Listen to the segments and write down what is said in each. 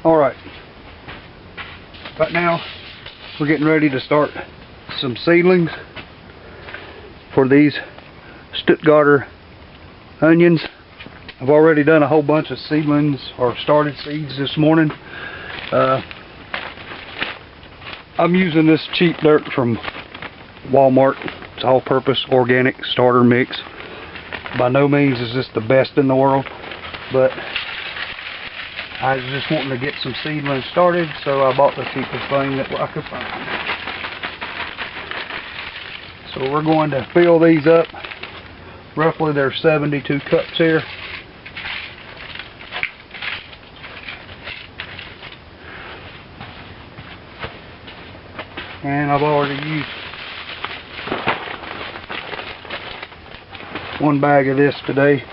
Alright, right now we're getting ready to start some seedlings for these Stuttgarter onions. I've already done a whole bunch of seedlings or started seeds this morning. I'm using this cheap dirt from Walmart. It's all-purpose organic starter mix. By no means is this the best in the world, but I was just wanting to get some seedlings started, so I bought the cheapest thing that I could find. So we're going to fill these up. Roughly there's 72 cups here. And I've already used one bag of this today.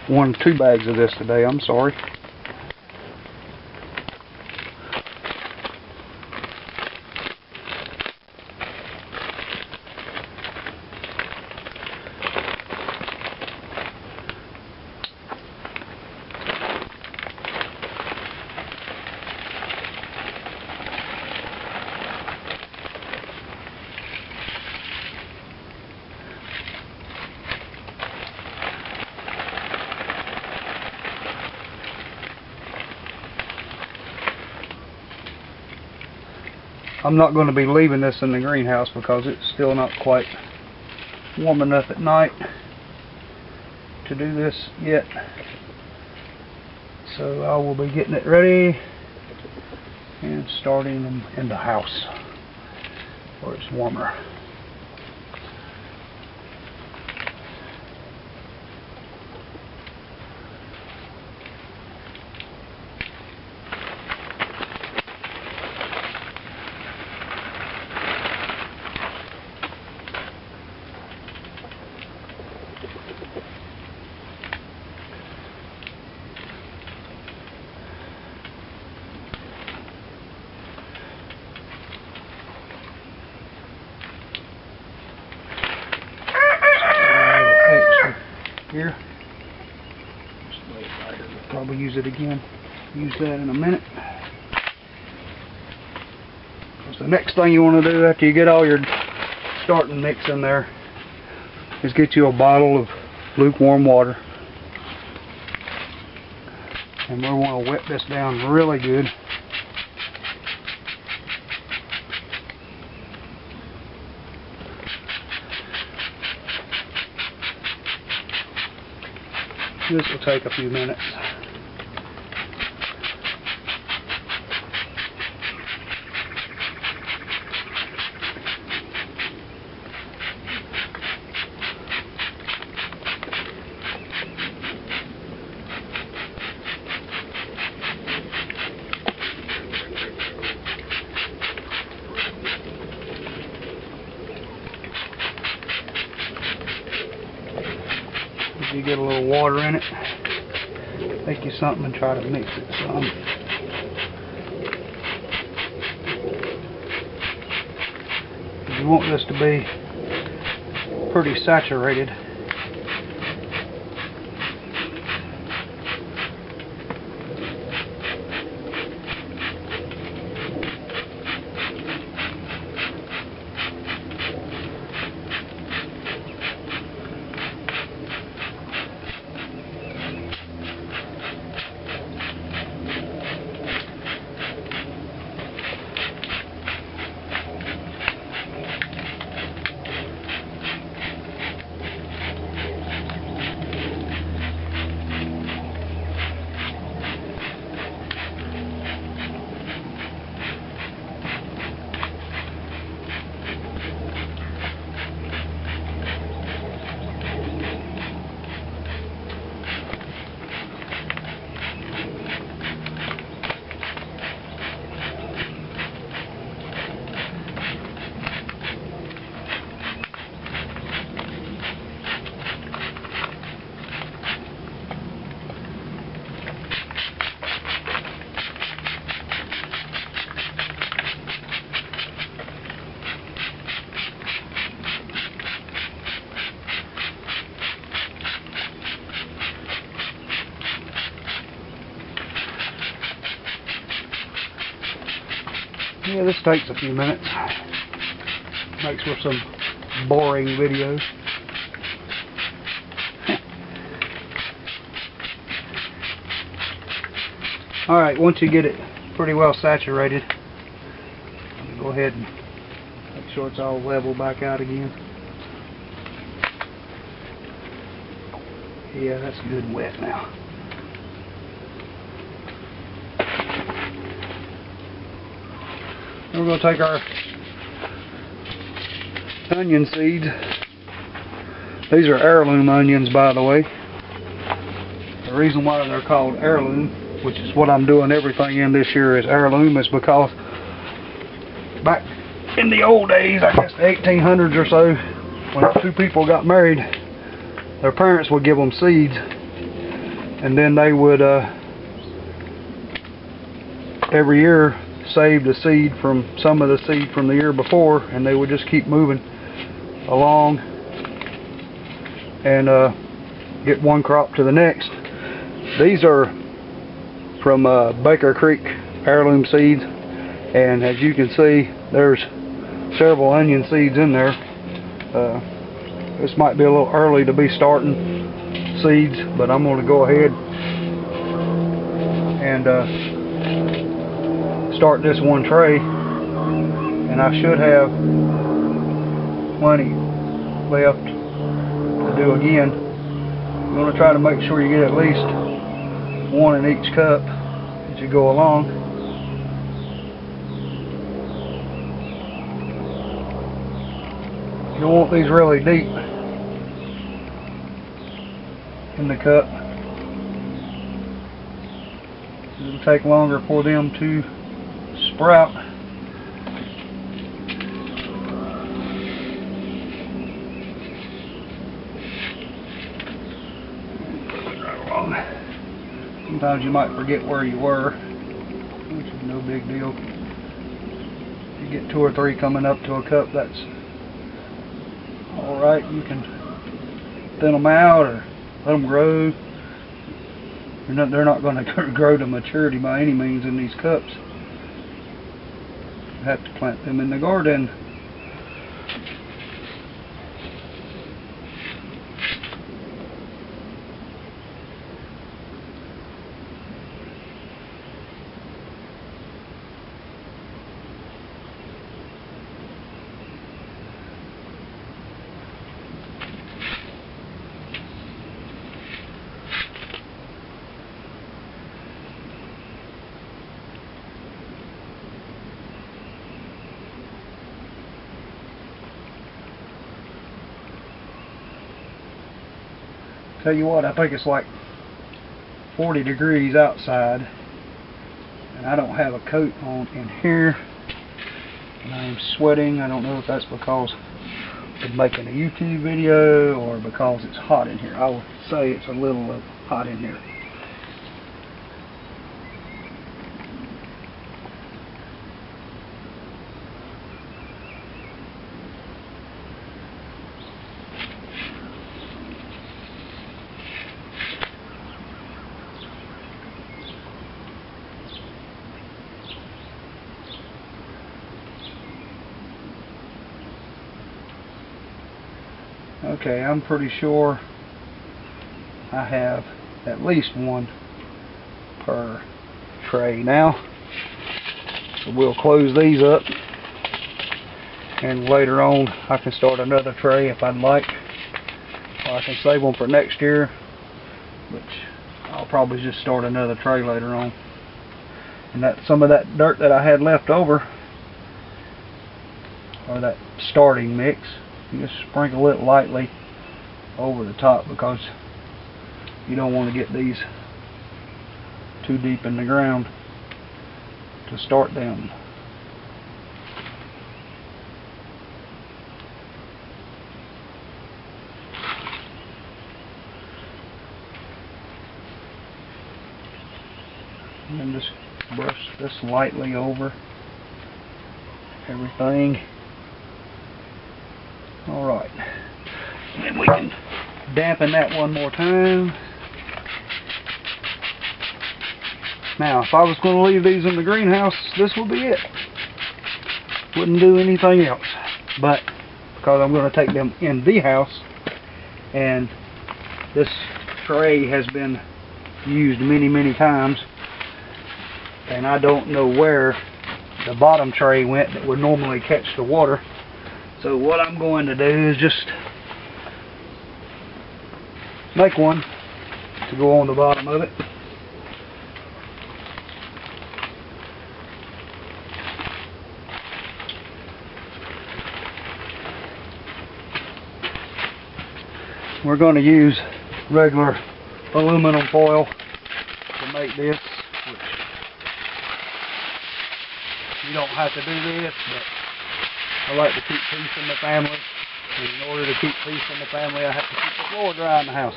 Two bags of this today, I'm sorry. I'm not going to be leaving this in the greenhouse because it's still not quite warm enough at night to do this yet. So I will be getting it ready and starting them in the house where it's warmer. Here. Just lay it right here. We'll probably use it again. Use that in a minute. Because the next thing you want to do after you get all your starting mix in there is get you a bottle of lukewarm water. And we want to wet this down really good. This will take a few minutes. If you get a little water in it, make you something and try to mix it some. You want this to be pretty saturated. Yeah, this takes a few minutes. Makes for some boring videos. Alright, once you get it pretty well saturated, go ahead and make sure it's all level back out again. Yeah, that's good wet now. Then we're going to take our onion seeds. These are heirloom onions, by the way. The reason why they're called heirloom, which is what I'm doing everything in this year is heirloom, is because back in the old days, I guess the 1800s or so, when two people got married, their parents would give them seeds, and then they would every year save the seed from some of the seed from the year before, and they would just keep moving along and get one crop to the next. These are from Baker Creek heirloom seeds, and as you can see, there's several onion seeds in there. This might be a little early to be starting seeds, but I'm going to go ahead and start this one tray, and I should have plenty left to do again. You want to try to make sure you get at least one in each cup as you go along. You don't want these really deep in the cup. It'll take longer for them to sprout. Sometimes you might forget where you were, which is no big deal. If you get 2 or 3 coming up to a cup, that's alright. You can thin them out or let them grow. They're not going to grow to maturity by any means in these cups. You have to plant them in the garden. Tell you what, I think it's like 40 degrees outside, and I don't have a coat on in here, and I am sweating. I don't know if that's because I'm making a YouTube video or because it's hot in here. I would say it's a little hot in here. Okay, I'm pretty sure I have at least one per tray now. So we'll close these up, and later on I can start another tray if I'd like, or I can save them for next year, which I'll probably just start another tray later on. And that some of that dirt that I had left over, or that starting mix, you just sprinkle it lightly over the top, because you don't want to get these too deep in the ground to start them. And then just brush this lightly over everything. Alright, and then we can dampen that one more time. Now, if I was going to leave these in the greenhouse, this will be it. Wouldn't do anything else. But because I'm going to take them in the house, and this tray has been used many times, and I don't know where the bottom tray went that would normally catch the water. So what I'm going to do is just make one to go on the bottom of it. We're going to use regular aluminum foil to make this, which you don't have to do this, but I like to keep peace in the family, and in order to keep peace in the family I have to keep the floor dry in the house.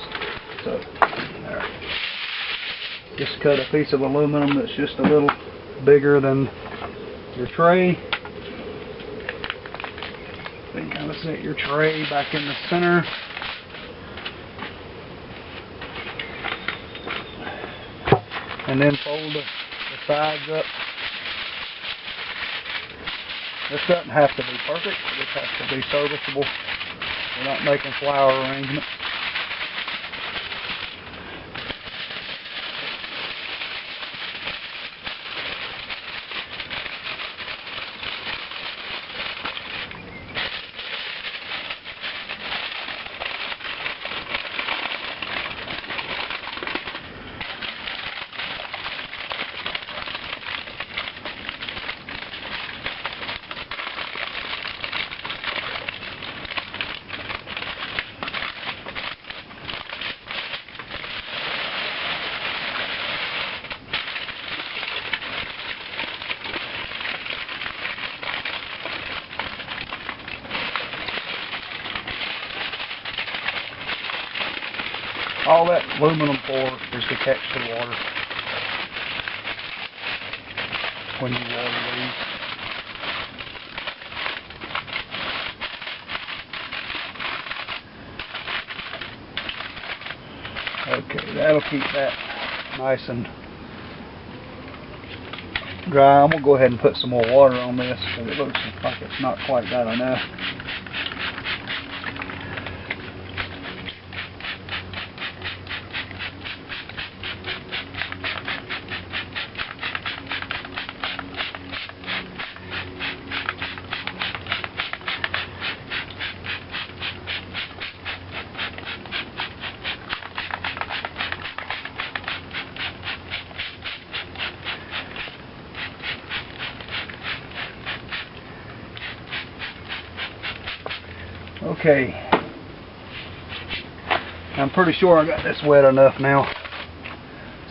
So there. Just cut a piece of aluminum that's just a little bigger than your tray. Then kind of set your tray back in the center. And then fold the sides up. This doesn't have to be perfect, this has to be serviceable. We're not making flower arrangements. All that aluminum foil is to catch the water when you water these. Okay, that'll keep that nice and dry. I'm going to go ahead and put some more water on this because it looks like it's not quite got enough. Okay, I'm pretty sure I got this wet enough now.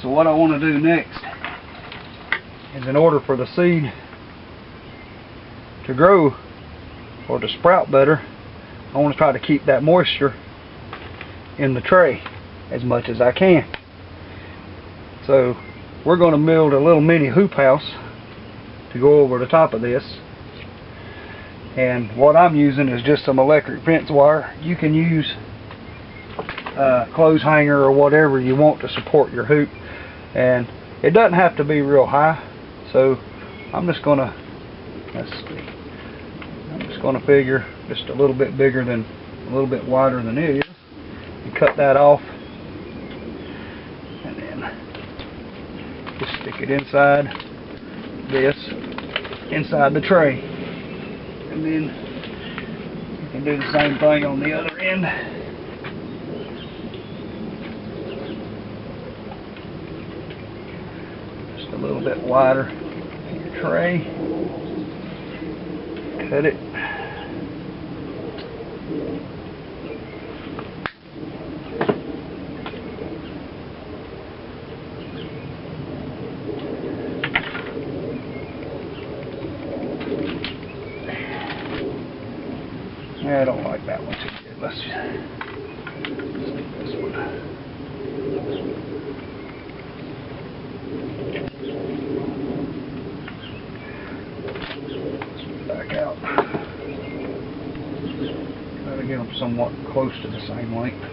So what I want to do next is, in order for the seed to grow or to sprout better, I want to try to keep that moisture in the tray as much as I can. So we're going to build a little mini hoop house to go over the top of this. And what I'm using is just some electric fence wire. You can use clothes hanger or whatever you want to support your hoop, and it doesn't have to be real high. So I'm just gonna, figure just a little bit bigger than, a little bit wider than it is, and cut that off, and then just stick it inside the tray. And then you can do the same thing on the other end. Just a little bit wider in your tray. Cut it. I don't like that one too good. Let's take this one. Back out. Try to get them somewhat close to the same length.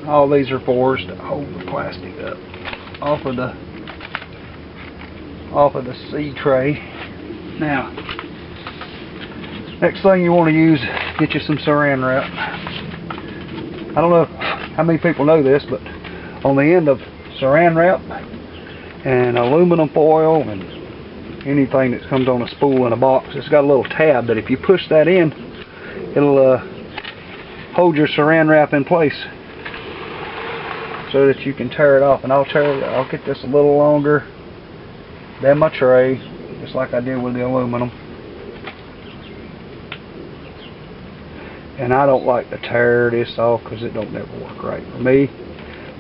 All these are fours to hold the plastic up off of the seed tray. Now, next thing you want to use, get you some saran wrap. I don't know how many people know this, but on the end of saran wrap and aluminum foil and anything that comes on a spool in a box, it's got a little tab that if you push that in, it'll hold your saran wrap in place so that you can tear it off. And I'll get this a little longer than my tray, just like I did with the aluminum. And I don't like to tear this off because it don't never work right for me.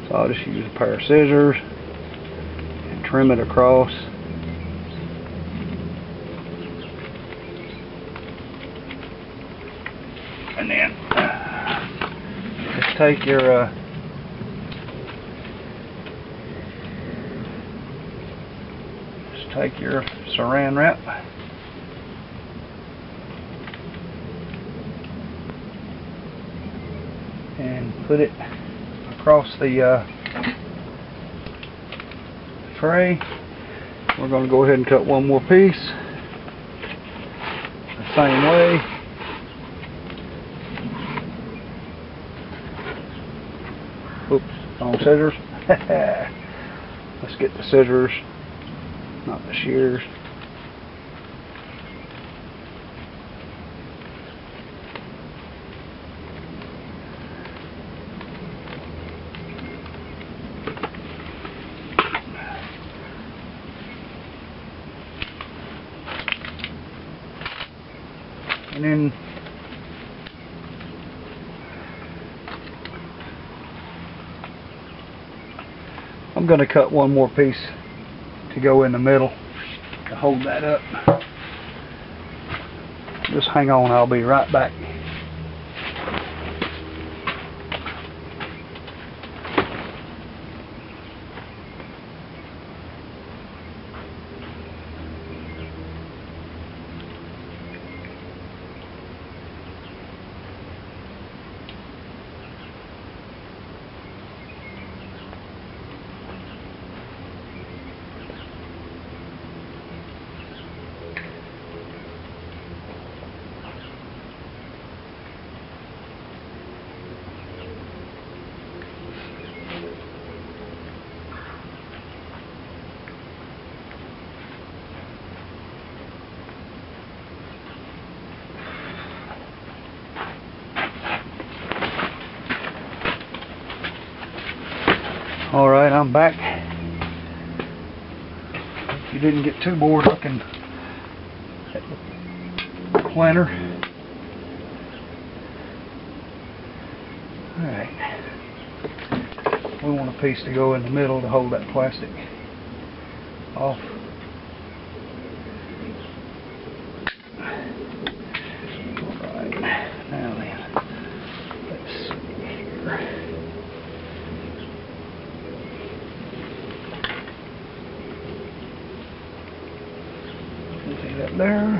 So I'll just use a pair of scissors and trim it across. And then just take your saran wrap and put it across the tray. We're going to go ahead and cut one more piece the same way. Oops, wrong scissors. Let's get the scissors, not the shears. And then I'm going to cut one more piece to go in the middle to hold that up. Just hang on, I'll be right back. Alright, I'm back. If you didn't get too bored looking at the planter. Alright. We want a piece to go in the middle to hold that plastic off. Alright, now then, let's see here. See that there.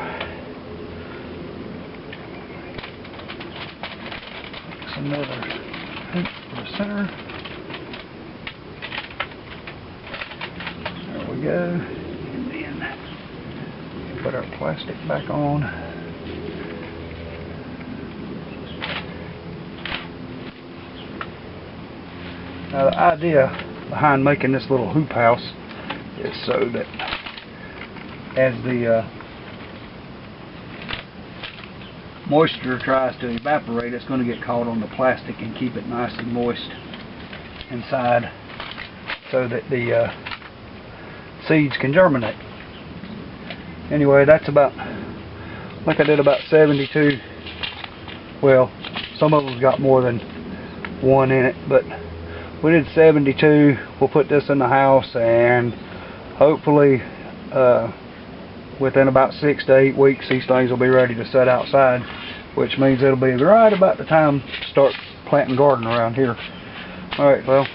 That's another hoop for the center. There we go. And then put our plastic back on. Now the idea behind making this little hoop house is so that as the moisture tries to evaporate, it's going to get caught on the plastic and keep it nice and moist inside so that the seeds can germinate. Anyway, that's about, like I did about 72. Well, some of them got more than one in it, but we did 72. We'll put this in the house, and hopefully within about 6 to 8 weeks these things will be ready to set outside, which means it'll be right about the time to start planting garden around here. Alright, well,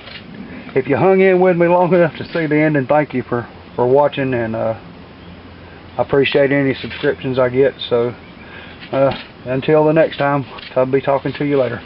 if you hung in with me long enough to see the end, and thank you for watching, and I appreciate any subscriptions I get. So until the next time, I'll be talking to you later.